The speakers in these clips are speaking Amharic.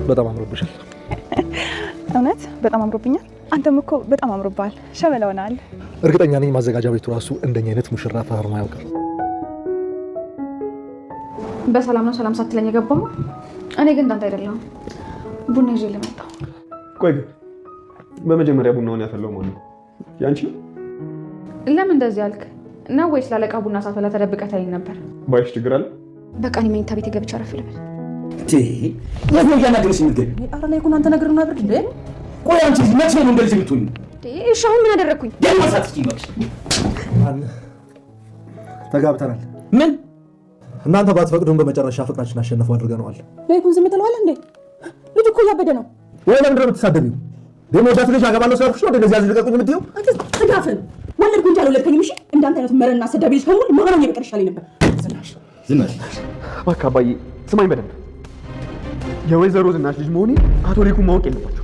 በጣም አምሮብሻል። እውነት በጣም አምሮብኛል። አንተም እኮ በጣም አምሮብሃል። ሸበለውናል። እርግጠኛ ነኝ ማዘጋጃ ቤቱ ራሱ እንደኛ አይነት ሙሽራ ፈርማ ያውቃል። በሰላም ነው ሰላም ሳትለኝ የገባው? እኔ ግን እንዳንተ አይደለሁም። ቡና ይዤ ልመጣው። ቆይ ግን በመጀመሪያ ቡናውን ያፈላው ማን ነው? ያንቺ? ለምን እንደዚህ አልክ? ነው ወይስ ላለቃ ቡና ሳፈላ ተደብቀህ ታይኝ ነበር? ባይሽ ችግር አለ? በቃ እኔ መኝታ ቤት ገብቼ አረፍ ልበል። የት ነው እያናገረሽ የምትገኝ? ኧረ ላይ እኮ አንተ ነገር ነው አብርድ እንዴ? ቆይ አንቺ መቼ ነው እንደዚህ የምትሆኚ? እሺ አሁን ምን አደረግኩኝ? ደማሳት እስኪ ነው ተጋብተናል። ምን? እናንተ ባትፈቅዱን በመጨረሻ ፍቅራችን አሸነፈው አድርገነዋል። ለይኩን ዝም ትለዋለህ እንዴ? ልጅ እኮ እያበደ ነው። ወይ ለምንድን ነው የምትሳደቢው? ደግሞ ወዳት ልጅ አገባለሁ ስላልኩሽ ነው እንደዚህ ያዝልቀቁኝ የምትይው? አንተ ጥጋፍን ወለድኩ እንጂ አልወለድከኝም። እሺ እንዳንተ አይነት መረና አሰዳቢ ልጅ ከሙሉ ማራኝ በቀር ይሻለኝ ነበር። ዝናሽ እባክህ አባዬ ስማኝ በደንብ። የወይዘሮ ዝናሽ ልጅ መሆኔ አቶ ሌኩን ማወቅ የለባቸው።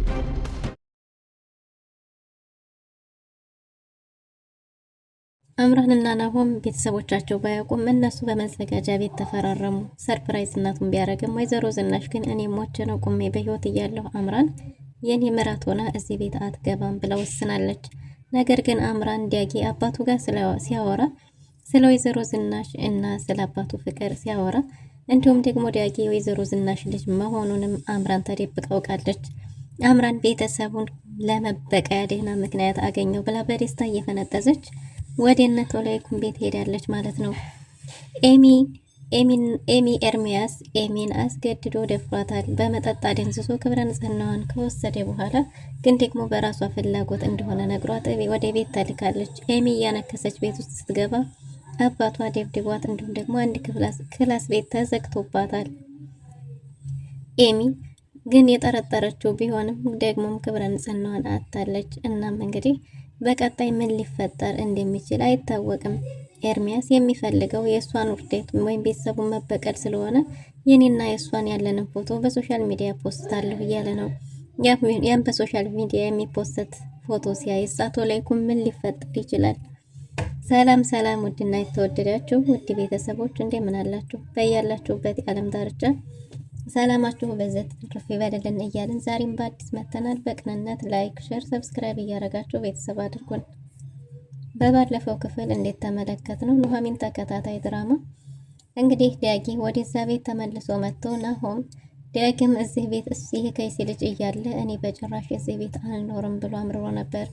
አምራንና ናሆም ቤተሰቦቻቸው ባያውቁም እነሱ በመዘጋጃ ቤት ተፈራረሙ። ሰርፕራይዝ እናቱን ቢያደርግም ወይዘሮ ዝናሽ ግን እኔ ሞቼ ነው ቁሜ በህይወት እያለሁ አምራን የኔ ምራት ሆና እዚህ ቤት አትገባም ብላ ወስናለች። ነገር ግን አምራን ዲያጌ አባቱ ጋር ሲያወራ ስለ ወይዘሮ ዝናሽ እና ስለ አባቱ ፍቅር ሲያወራ እንዲሁም ደግሞ ዲያጌ ወይዘሮ ዝናሽ ልጅ መሆኑንም አምራን ተደብቃ አውቃለች። አምራን ቤተሰቡን ለመበቀያ ደህና ምክንያት አገኘው ብላ በደስታ እየፈነጠዘች ወደ እነ ቶላይኩን ቤት ሄዳለች ማለት ነው። ኤሚ ኤርሚያስ ኤሚን አስገድዶ ደፍሯታል። በመጠጥ አደንዝዞ ክብረ ንጽህናዋን ከወሰደ በኋላ ግን ደግሞ በራሷ ፍላጎት እንደሆነ ነግሯት ወደ ቤት ተልካለች። ኤሚ እያነከሰች ቤት ውስጥ ስትገባ አባቷ ደብድቧት እንዲሁም ደግሞ አንድ ክላስ ቤት ተዘግቶባታል። ኤሚ ግን የጠረጠረችው ቢሆንም ደግሞም ክብረ ንጽህናዋን አታለች። እናም እንግዲህ በቀጣይ ምን ሊፈጠር እንደሚችል አይታወቅም። ኤርሚያስ የሚፈልገው የእሷን ውርደት ወይም ቤተሰቡን መበቀል ስለሆነ የኔና የእሷን ያለንን ፎቶ በሶሻል ሚዲያ ፖስታለሁ እያለ ነው። ያም በሶሻል ሚዲያ የሚፖስት ፎቶ ሲያይስ አቶ ላይኩን ምን ሊፈጠር ይችላል? ሰላም ሰላም፣ ውድና የተወደዳችሁ ውድ ቤተሰቦች እንደምን አላችሁ? በያላችሁበት የዓለም ዳርቻ ሰላማችሁ በዘት ትርፍ ይበልልን እያልን ዛሬም በአዲስ መተናል። በቅንነት ላይክ፣ ሼር፣ ሰብስክራይብ እያደረጋችሁ ቤተሰብ አድርጉን። በባለፈው ክፍል እንዴት ተመለከትነው ኑሐሚን ተከታታይ ድራማ እንግዲህ ዳጊ ወደዛ ቤት ተመልሶ መጥቶ ናሆም ዳግም እዚህ ቤት ይሄ ከይሲ ልጅ እያለ እኔ በጭራሽ እዚህ ቤት አልኖርም ብሎ አምርሮ ነበር።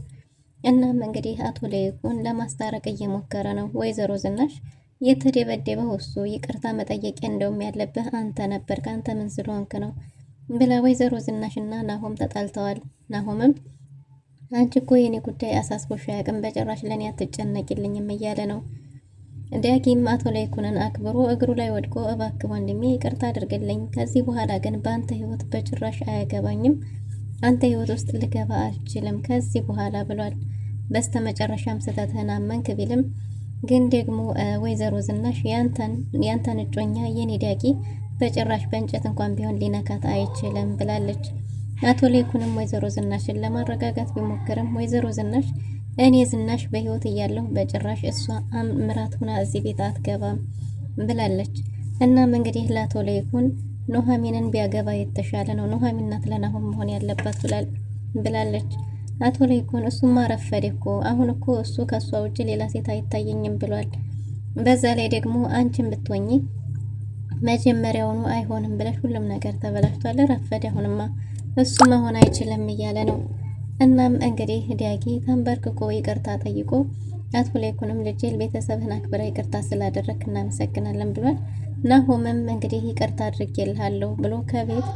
እናም እንግዲህ አቶ ላይኩን ለማስታረቅ እየሞከረ ነው። ወይዘሮ ዝናሽ የተደበደበው እሱ ይቅርታ መጠየቅ እንደውም ያለብህ አንተ ነበር፣ ካንተ ምን ስለሆንክ ነው ብላ ወይዘሮ ዝናሽና ናሆም ተጣልተዋል። ናሆምም አንቺ እኮ የኔ ጉዳይ አሳስቦሽ አያውቅም፣ በጭራሽ ለኔ አትጨነቂልኝም እያለ ነው። ዳጊም አቶ ላይኩንን አክብሮ እግሩ ላይ ወድቆ እባክህ ወንድሜ ይቅርታ አድርግልኝ፣ ከዚህ በኋላ ግን በአንተ ህይወት በጭራሽ አያገባኝም፣ አንተ ህይወት ውስጥ ልገባ አልችልም ከዚህ በኋላ ብሏል። በስተመጨረሻም ስህተትህን አመንክ ቢልም ግን ደግሞ ወይዘሮ ዝናሽ ያንተን እጮኛ የኔ ዳጊ በጭራሽ በእንጨት እንኳን ቢሆን ሊነካት አይችልም ብላለች። አቶ ላይኩንም ወይዘሮ ዝናሽን ለማረጋጋት ቢሞክርም ወይዘሮ ዝናሽ እኔ ዝናሽ በህይወት እያለሁ በጭራሽ እሷ ምራት ሆና እዚህ ቤት አትገባም ብላለች። እናም እንግዲህ ለአቶ ላይኩን ኑሐሚንን ቢያገባ የተሻለ ነው፣ ኑሐሚን ናት ለናሆም መሆን ያለባት ብላለች። አቶ ላይኩን እሱማ ረፈደ እኮ አሁን እኮ እሱ ከሷ ውጭ ሌላ ሴት አይታየኝም ብሏል። በዛ ላይ ደግሞ አንቺን ብትወኚ መጀመሪያውኑ አይሆንም ብለሽ ሁሉም ነገር ተበላሽቷል፣ ረፈደ፣ አሁንማ እሱ መሆን አይችልም እያለ ነው። እናም እንግዲህ ዳጊ ተንበርክኮ ይቅርታ ጠይቆ አቶ ላይኩንም ልጄ ቤተሰብህን አክብራ ይቅርታ ስላደረክ እናመሰግናለን ብሏል። ናሆምም እንግዲህ ይቅርታ አድርጌልሃለሁ ብሎ ከቤት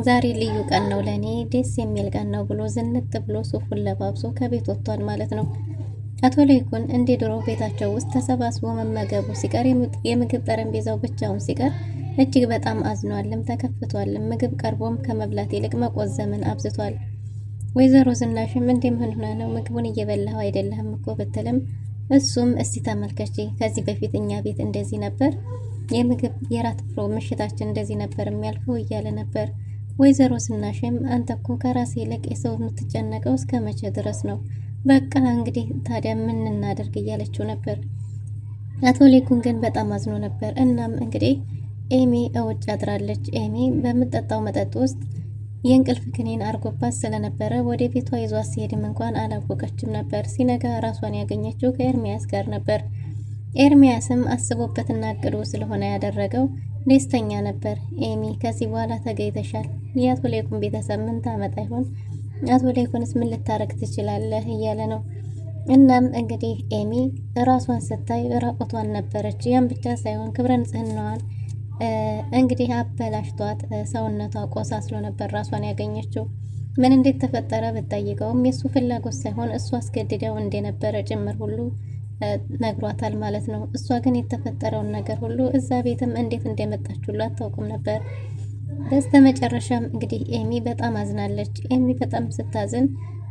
ዛሬ ልዩ ቀን ነው ለኔ ደስ የሚል ቀን ነው ብሎ ዝንጥ ብሎ ሱፉን ለባብሶ ከቤት ወጥቷል ማለት ነው። አቶ ላይኩን እንደ ድሮ ቤታቸው ውስጥ ተሰባስቦ መመገቡ ሲቀር የምግብ ጠረጴዛው ብቻውን ሲቀር እጅግ በጣም አዝኗልም ተከፍቷልም። ምግብ ቀርቦም ከመብላት ይልቅ መቆዘምን አብዝቷል። ወይዘሮ ዝናሽም እንደምን ሆነ ነው ምግቡን እየበላው አይደለም እኮ ብትልም እሱም እስቲ ተመልከቺ ከዚህ በፊት እኛ ቤት እንደዚህ ነበር የራት ምሽታችን እንደዚህ ነበር የሚያልፈው እያለ ነበር። ወይዘሮ ዝናሽም አንተ እኮ ከራስ ይልቅ የሰው የምትጨነቀው እስከ መቼ ድረስ ነው? በቃ እንግዲህ ታዲያ ምን እናደርግ እያለችው ነበር። አቶ ላይኩን ግን በጣም አዝኖ ነበር። እናም እንግዲህ ኤሚ እውጭ አድራለች። ኤሚ በምትጠጣው መጠጥ ውስጥ የእንቅልፍ ክኒን አርጎባት ስለነበረ ወደ ቤቷ ይዟት ሲሄድም እንኳን አላወቀችም ነበር። ሲነጋ ራሷን ያገኘችው ከኤርሚያስ ጋር ነበር። ኤርሚያስም አስቦበትና አቅዶ ስለሆነ ያደረገው ደስተኛ ነበር። ኤሚ ከዚህ በኋላ ተገኝተሻል፣ የአቶ ላይኩን ቤተሰብ ምን ታመጣ ይሆን? አቶ ላይኩንስ ምን ልታረግ ትችላለህ? እያለ ነው። እናም እንግዲህ ኤሚ ራሷን ስታይ ራቆቷን ነበረች። ያን ብቻ ሳይሆን ክብረ ንጽህናዋን እንግዲህ አበላሽቷት ሰውነቷ ቆሳስሎ ነበር ራሷን ያገኘችው። ምን እንዴት ተፈጠረ ብትጠይቀውም የሱ ፍላጎት ሳይሆን እሱ አስገድደው እንደነበረ ጭምር ሁሉ ነግሯታል ማለት ነው። እሷ ግን የተፈጠረውን ነገር ሁሉ እዛ ቤትም እንዴት እንደመጣች ሁሉ አታውቅም ነበር። በስተመጨረሻም እንግዲህ ኤሚ በጣም አዝናለች። ኤሚ በጣም ስታዝን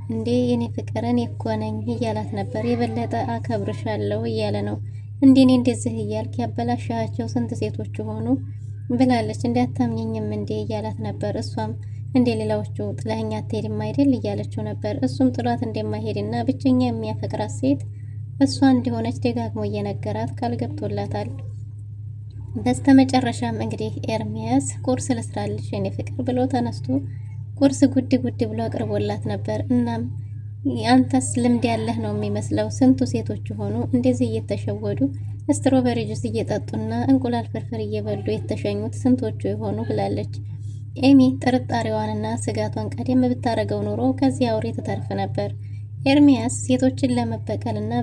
እንዴ የኔ ፍቅር እኔ እኮ ነኝ እያላት ነበር። የበለጠ አከብርሻለሁ እያለ ነው። እንዴ እኔ እንደዚህ እያልክ ያበላሻቸው ስንት ሴቶች ሆኑ ብላለች። እንዳታምኘኝም እንዴ እያላት ነበር። እሷም እንደ ሌላዎቹ ጥለኸኝ አትሄድም አይደል እያለችው ነበር። እሱም ጥሏት እንደማይሄድና ብቸኛ የሚያፈቅራት ሴት እሷ እንደሆነች ደጋግሞ እየነገራት ቃል ገብቶላታል። በስተመጨረሻም እንግዲህ ኤርሚያስ ቁርስ ልስራልሽ የኔ ፍቅር ብሎ ተነስቶ ቁርስ ጉድ ጉድ ብሎ አቅርቦላት ነበር። እናም አንተስ ልምድ ያለህ ነው የሚመስለው፣ ስንቱ ሴቶች ሆኑ እንደዚህ እየተሸወዱ ስትሮበሪ ጁስ እየጠጡና እንቁላል ፍርፍር እየበሉ የተሸኙት ስንቶቹ የሆኑ ብላለች። ኤሚ ጥርጣሬዋንና ስጋቷን ቀደም ብታረገው ኖሮ ከዚህ አውሬ ትተርፍ ነበር። ኤርሚያስ ሴቶችን ለመበቀልና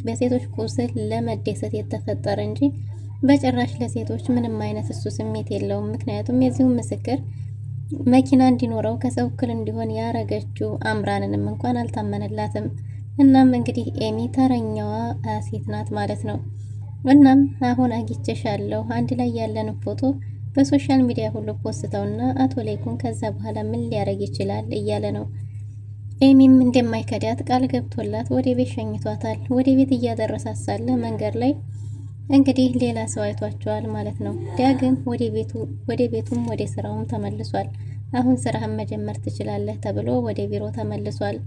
በሴቶች ቁስል ለመደሰት የተፈጠረ እንጂ በጭራሽ ለሴቶች ምንም አይነት እሱ ስሜት የለውም። ምክንያቱም የዚሁ ምስክር መኪና እንዲኖረው ከሰው እኩል እንዲሆን ያረገችው አምራንንም እንኳን አልታመነላትም። እናም እንግዲህ ኤሚ ተረኛዋ ሴት ናት ማለት ነው። እናም አሁን አግኝቼሻለሁ አንድ ላይ ያለን ፎቶ በሶሻል ሚዲያ ሁሉ ፖስተውና አቶ ላይኩን ከዛ በኋላ ምን ሊያረግ ይችላል እያለ ነው። ኤሚም እንደማይከዳት ቃል ገብቶላት ወደ ቤት ሸኝቷታል። ወደ ቤት እያደረሳት ሳለ መንገድ ላይ እንግዲህ ሌላ ሰው አይቷቸዋል ማለት ነው። ዳግም ወደ ቤቱም ወደ ስራውም ተመልሷል። አሁን ስራህን መጀመር ትችላለህ ተብሎ ወደ ቢሮ ተመልሷል።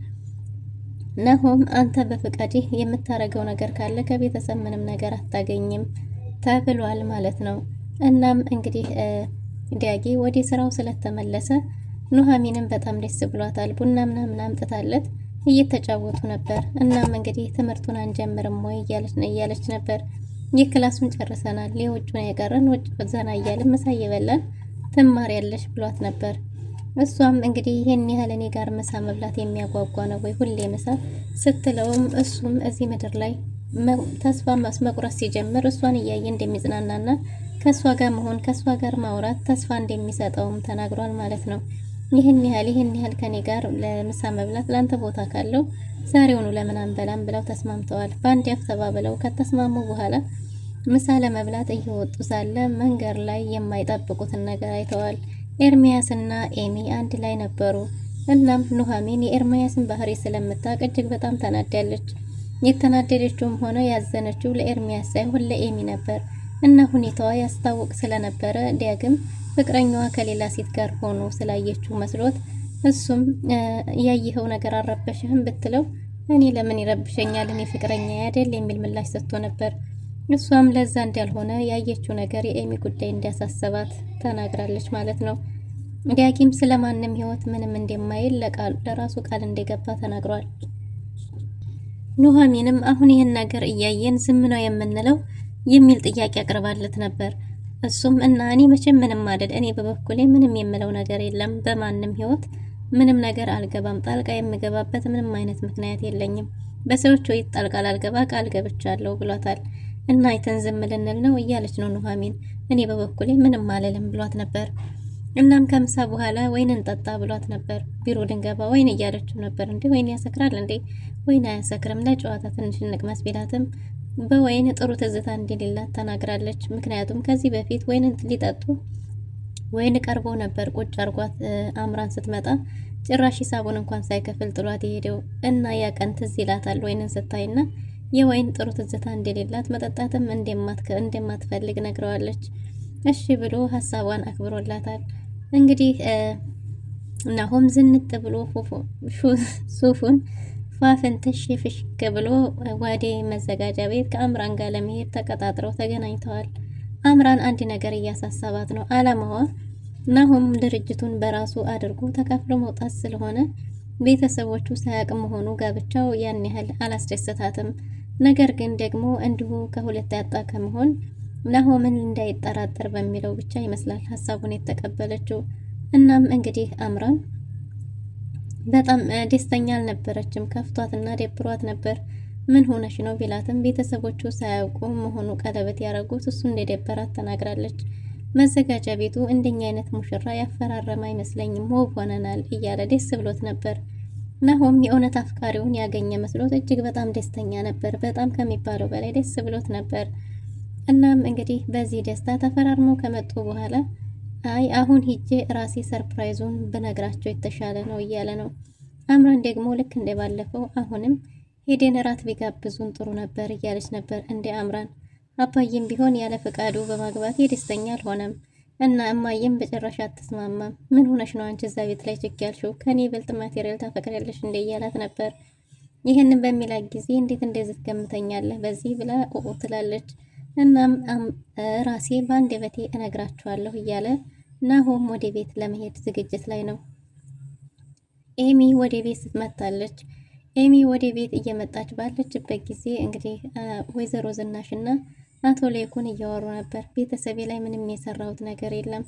ናሆም አንተ በፍቃድህ የምታረገው ነገር ካለ ከቤተሰብ ምንም ነገር አታገኝም ተብሏል ማለት ነው። እናም እንግዲህ ዳጊ ወደ ስራው ስለተመለሰ ኑሐሚንም በጣም ደስ ብሏታል። ቡና ምናምን አምጥታለት እየተጫወቱ ነበር። እናም እንግዲህ ትምህርቱን አንጀምርም ወይ እያለች ነበር። የክላሱን ጨርሰናል፣ የውጭውን የቀረን ውጭ ዘና እያልን ምሳ እየበላን ትማሪያለሽ ብሏት ነበር። እሷም እንግዲህ ይሄን ያህል እኔ ጋር ምሳ መብላት የሚያጓጓ ነው ወይ ሁሌ ምሳ ስትለውም እሱም እዚህ ምድር ላይ ተስፋ መቁረጥ ሲጀምር እሷን እያየ እንደሚጽናናና ከእሷ ጋር መሆን ከእሷ ጋር ማውራት ተስፋ እንደሚሰጠውም ተናግሯል ማለት ነው። ይህን ያህል ከኔ ጋር ለምሳ መብላት ላንተ ቦታ ካለው ዛሬውኑ ለምን አንበላም ብለው ተስማምተዋል። በአንድ ያፍ ተባብለው ከተስማሙ በኋላ ምሳ ለመብላት እየወጡ ሳለ መንገድ ላይ የማይጠብቁትን ነገር አይተዋል። ኤርሚያስና ኤሚ አንድ ላይ ነበሩ። እናም ኑሐሚን የኤርሚያስን ባህሪ ስለምታውቅ እጅግ በጣም ተናዳለች። የተናደደችውም ሆነ ያዘነችው ለኤርሚያስ ሳይሆን ለኤሚ ነበር እና ሁኔታዋ ያስታውቅ ስለነበረ ዳግም ፍቅረኛዋ ከሌላ ሴት ጋር ሆኖ ስላየችው መስሎት እሱም ያየኸው ነገር አረበሽህም ብትለው እኔ ለምን ይረብሸኛል እኔ ፍቅረኛ አይደል የሚል ምላሽ ሰጥቶ ነበር። እሷም ለዛ እንዳልሆነ ያየችው ነገር የኤሚ ጉዳይ እንዲያሳሰባት ተናግራለች ማለት ነው። ዳጊም ስለማንም ህይወት ምንም እንደማይል ለራሱ ቃል እንደገባ ተናግሯል። ኑሐሚንም አሁን ይህን ነገር እያየን ዝም ነው የምንለው የሚል ጥያቄ አቅርባለት ነበር። እሱም እና እኔ መቼም ምንም አይደል፣ እኔ በበኩሌ ምንም የምለው ነገር የለም፣ በማንም ህይወት ምንም ነገር አልገባም፣ ጣልቃ የምገባበት ምንም አይነት ምክንያት የለኝም፣ በሰዎች ወይ ጣልቃ አልገባ ቃል ገብቻለሁ ብሏታል። እና አይተን ዝም ልንል ነው እያለች ነው ኑሐሚን። እኔ በበኩሌ ምንም አልልም ብሏት ነበር። እናም ከምሳ በኋላ ወይን እንጠጣ ብሏት ነበር። ቢሮ ድንገባ ወይን እያለችው ነበር። እንዴ ወይን ያሰክራል እንዴ? ወይን አያሰክርም፣ ለጨዋታ ትንሽ እንቅመስ ቢላትም በወይን ጥሩ ትዝታ እንደሌላት ተናግራለች። ምክንያቱም ከዚህ በፊት ወይን ሊጠጡ ወይን ቀርቦ ነበር ቁጭ አርጓት አምራን ስትመጣ ጭራሽ ሂሳቡን እንኳን ሳይከፍል ጥሏት የሄደው እና ያ ቀን ትዝ ይላታል ወይንን ስታይና የወይን ጥሩ ትዝታ እንደሌላት መጠጣትም እንደማትፈልግ ነግረዋለች። እሺ ብሎ ሀሳቧን አክብሮላታል። እንግዲህ ናሆም ዝንጥ ብሎ ሱፉን ፋፍንትሽ ፍሽክ ብሎ ወደ መዘጋጃ ቤት ከአምራን ጋር ለመሄድ ተቀጣጥረው ተገናኝተዋል። አምራን አንድ ነገር እያሳሰባት ነው። አላማዋ ናሆም ድርጅቱን በራሱ አድርጎ ተካፍሎ መውጣት ስለሆነ ቤተሰቦቹ ሳያውቅ መሆኑ ጋብቻው ያን ያህል አላስደሰታትም። ነገር ግን ደግሞ እንዲሁ ከሁለት ያጣ ከመሆን ናሆምን እንዳይጠራጠር በሚለው ብቻ ይመስላል ሀሳቡን የተቀበለችው። እናም እንግዲህ አምራን በጣም ደስተኛ አልነበረችም። ከፍቷትና ደብሯት ነበር። ምን ሆነሽ ነው ቢላትም ቤተሰቦቹ ሳያውቁ መሆኑ ቀለበት ያደረጉት እሱ እንደደበራት ተናግራለች። መዘጋጃ ቤቱ እንደኛ አይነት ሙሽራ ያፈራረመ አይመስለኝም፣ ውብ ሆነናል እያለ ደስ ብሎት ነበር። ናሆም የእውነት አፍቃሪውን ያገኘ መስሎት እጅግ በጣም ደስተኛ ነበር። በጣም ከሚባለው በላይ ደስ ብሎት ነበር። እናም እንግዲህ በዚህ ደስታ ተፈራርመው ከመጡ በኋላ አይ አሁን ሂጄ ራሴ ሰርፕራይዙን ብነግራቸው የተሻለ ነው እያለ ነው። አምራን ደግሞ ልክ እንደባለፈው አሁንም ሄደን እራት ቢጋብዙን ጥሩ ነበር እያለች ነበር። እንደ አምራን አባዬም ቢሆን ያለ ፈቃዱ በማግባት ደስተኛ አልሆነም እና እማዬም በጭራሽ አትስማማም። ምን ሆነሽ ነው አንቺ እዛ ቤት ላይ ችክ ያልሽው? ከኔ ይበልጥ ማቴሪያል ታፈቅሪያለሽ እንደ እያላት ነበር። ይህንን በሚላት ጊዜ እንዴት እንደዚህ ትገምተኛለህ በዚህ ብላ ኦኦ ትላለች። እናም ራሴ በአንደበቴ እነግራችኋለሁ እያለ ናሆም ወደ ቤት ለመሄድ ዝግጅት ላይ ነው። ኤሚ ወደ ቤት ስትመጣለች። ኤሚ ወደ ቤት እየመጣች ባለችበት ጊዜ እንግዲህ ወይዘሮ ዝናሽና አቶ ሌኩን እያወሩ ነበር። ቤተሰቤ ላይ ምንም የሰራሁት ነገር የለም፣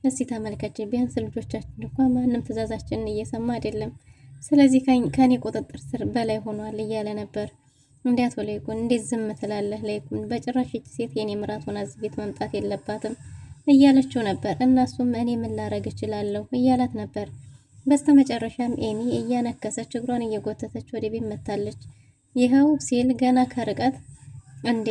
እስቲ ተመልከች፣ ቢያንስ ልጆቻችን እንኳን ማንም ትዕዛዛችንን እየሰማ አይደለም፣ ስለዚህ ከኔ ቁጥጥር ስር በላይ ሆኗል እያለ ነበር። እንዴ አቶ ሌኩን እንዴት ዝም ትላለህ? ሌኩን በጭራሽ እቺ ሴት የኔ ምራት ሆና እዚህ ቤት መምጣት የለባትም እያለችው ነበር። እናሱም እኔ ምን ላረግ እችላለሁ እያላት ነበር። በስተመጨረሻም ኤሚ እያነከሰች እግሯን እየጎተተች ወደ ቤት መታለች። ይኸው ሲል ገና ከርቀት እንዴ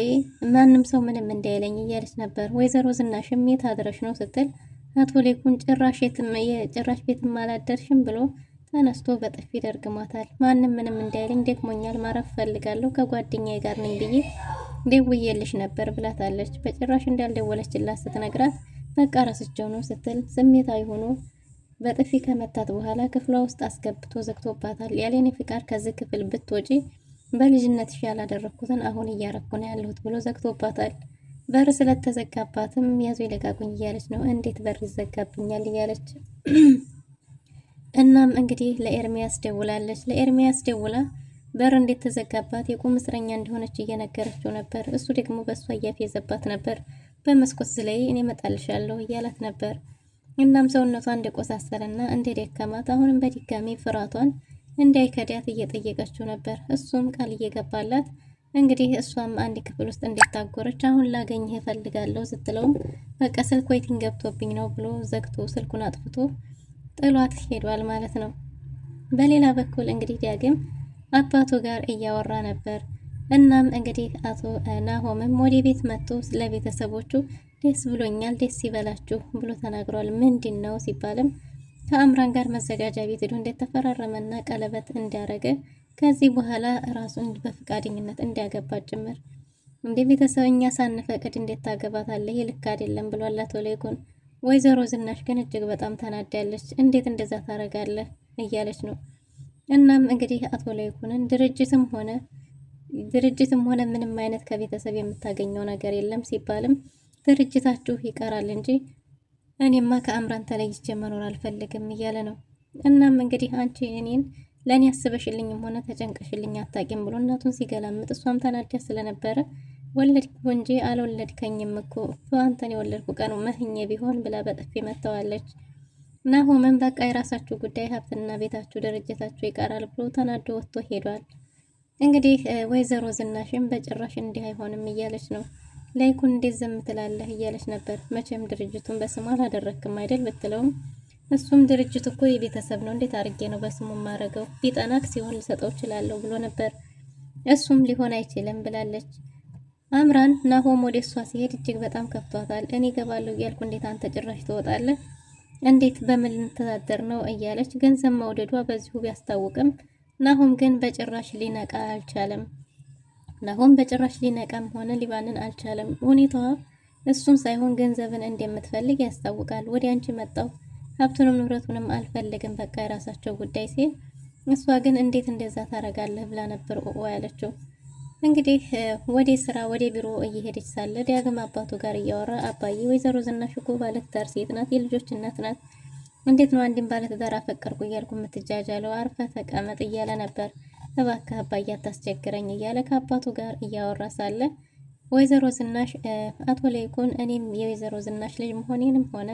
ማንም ሰው ምንም እንዳይለኝ እያለች ነበር። ወይዘሮ ዝናሽም የት አድረሽ ነው ስትል አቶ ሌኩን ጭራሽ ቤትም አላደርሽም ብሎ ተነስቶ በጥፊ ደርግሟታል። ማንም ምንም እንዳይለኝ ደክሞኛል፣ ማረፍ ፈልጋለሁ፣ ከጓደኛዬ ጋር ነኝ ብዬ ደውዬልሽ ነበር ብላታለች። በጭራሽ እንዳልደወለችላት ስትነግራት በቃ ረስቸው ነው ስትል ስሜታዊ ሆኖ በጥፊ ከመታት በኋላ ክፍሏ ውስጥ አስገብቶ ዘግቶባታል። ያለኔ ፍቃድ ከዚህ ክፍል ብትወጪ በልጅነትሽ ያላደረኩትን አሁን እያረኩ ነው ያለሁት ብሎ ዘግቶባታል። በር ስለተዘጋባትም ያዙ ይለቃቁኝ እያለች ነው። እንዴት በር ይዘጋብኛል እያለች እናም እንግዲህ ለኤርሚያስ ደውላለች። ለኤርሚያስ ደውላ በር እንዴት ተዘጋባት የቁም እስረኛ እንደሆነች እየነገረችው ነበር። እሱ ደግሞ በእሷ እያፌዘባት ነበር። በመስኮት ዝለይ እኔ እመጣልሻለሁ እያላት ነበር። እናም ሰውነቷ እንደቆሳሰለና እንደደከማት አሁንም በድጋሚ ፍራቷን እንዳይከዳት እየጠየቀችው ነበር። እሱም ቃል እየገባላት እንግዲህ እሷም አንድ ክፍል ውስጥ እንድታጎረች አሁን ላገኝህ እፈልጋለሁ ስትለውም በቃ ስልክ ወይቲንግ ገብቶብኝ ነው ብሎ ዘግቶ ስልኩን አጥፍቶ ጥሏት ሄዷል ማለት ነው። በሌላ በኩል እንግዲህ ዳግም አባቱ ጋር እያወራ ነበር። እናም እንግዲህ አቶ ናሆምም ወደ ቤት መጥቶ ለቤተሰቦቹ ደስ ብሎኛል፣ ደስ ይበላችሁ ብሎ ተናግሯል። ምንድን ነው ሲባልም ከአምራን ጋር መዘጋጃ ቤት ሄዶ እንደተፈራረመና ቀለበት እንዳረገ ከዚህ በኋላ ራሱን በፍቃደኝነት እንዲያገባት ጭምር እንደ ቤተሰብኛ ሳንፈቅድ እንዴት ታገባታለህ? ልክ አይደለም ብሏል አቶ ሌኩን። ወይዘሮ ዝናሽ ግን እጅግ በጣም ተናዳለች። እንዴት እንደዛ ታረጋለህ እያለች ነው። እናም እንግዲህ አቶ ሌኩንን ድርጅትም ሆነ ምንም አይነት ከቤተሰብ የምታገኘው ነገር የለም ሲባልም ድርጅታችሁ ይቀራል እንጂ እኔማ ከአምራን ተለይቼ መኖር አልፈልግም እያለ ነው። እናም እንግዲህ አንቺ እኔን ለእኔ አስበሽልኝም ሆነ ተጨንቀሽልኝ አታቂም ብሎ እናቱን ሲገላምጥ እሷም ተናዳ ስለነበረ ወለድኩ እንጂ አልወለድከኝም እኮ አንተን የወለድኩ ቀኑ መህኜ ቢሆን ብላ በጥፊ መተዋለች። ናሆምን በቃ የራሳችሁ ጉዳይ፣ ሀብትና ቤታችሁ ድርጅታችሁ ይቀራል ብሎ ተናዶ ወጥቶ ሄዷል። እንግዲህ ወይዘሮ ዝናሽም በጭራሽ እንዲህ አይሆንም እያለች ነው። ላይኩን እንዴት ዝም ትላለህ እያለች ነበር። መቼም ድርጅቱን በስሙ አላደረክም አይደል ብትለውም እሱም ድርጅቱ እኮ የቤተሰብ ነው፣ እንዴት አድርጌ ነው በስሙ ማረገው? ቢጠናክ ሲሆን ልሰጠው እችላለሁ ብሎ ነበር። እሱም ሊሆን አይችልም ብላለች። አምራን ናሆም ወደ እሷ ሲሄድ እጅግ በጣም ከፍቷታል። እኔ እገባለሁ እያልኩ እንዴት አንተ ጭራሽ ትወጣለህ? እንዴት በምን ልንተዳደር ነው እያለች ገንዘብ መውደዷ በዚሁ ቢያስታውቅም ናሆም ግን በጭራሽ ሊነቃ አልቻለም። ናሆም በጭራሽ ሊነቃም ሆነ ሊባንን አልቻለም። ሁኔታዋ እሱን ሳይሆን ገንዘብን እንደምትፈልግ ያስታውቃል። ወደ አንቺ መጣው ሀብቱንም ንብረቱንም አልፈልግም፣ በቃ የራሳቸው ጉዳይ ሲል እሷ ግን እንዴት እንደዛ ታረጋለህ ብላ ነበር ኦ ያለችው። እንግዲህ ወደ ስራ ወደ ቢሮ እየሄደች ሳለ ዳግም አባቱ ጋር እያወራ አባዬ ወይዘሮ ዝናሽ እኮ ባለትዳር ሴት ናት፣ የልጆች እናት ናት። እንዴት ነው አንድን ባለትዳር አፈቀርኩ እያልኩ የምትጃጃለው? አርፈህ ተቀመጥ እያለ ነበር። እባክህ አባዬ አታስቸግረኝ እያለ ከአባቱ ጋር እያወራ ሳለ ወይዘሮ ዝናሽ አቶ ለይኩን እኔም የወይዘሮ ዝናሽ ልጅ መሆኔንም ሆነ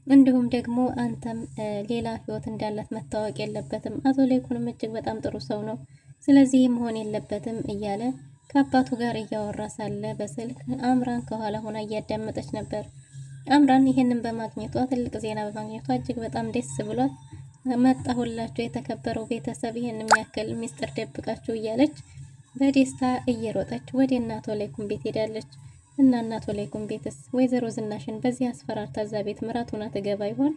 እንዲሁም ደግሞ አንተም ሌላ ህይወት እንዳላት መታወቅ የለበትም። አቶ ለይኩንም እጅግ በጣም ጥሩ ሰው ነው፣ ስለዚህ መሆን የለበትም እያለ ከአባቱ ጋር እያወራ ሳለ በስልክ አምራን ከኋላ ሆና እያዳመጠች ነበር። አምራን ይሄንን በማግኘቷ ትልቅ ዜና በማግኘቷ እጅግ በጣም ደስ ብሏት መጣሁላችሁ የተከበረው ቤተሰብ ይሄን የሚያክል ሚስጥር ደብቃችሁ እያለች በደስታ እየሮጠች ወደ እናቶ ለይኩን ቤት ሄዳለች። እና እናቶ ለይኩን ቤትስ ወይዘሮ ዝናሽን በዚህ አስፈራርታ እዛ ቤት ምራቱና ትገባ ይሆን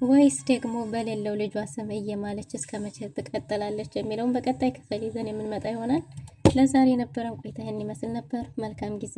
ወይስ ደግሞ በሌለው ልጇ ስም እየማለች እስከ መቼ ትቀጥላለች የሚለውን በቀጣይ ክፍል ይዘን የምንመጣ ይሆናል። ለዛሬ የነበረን ቆይታ ይህን ይመስል ነበር። መልካም ጊዜ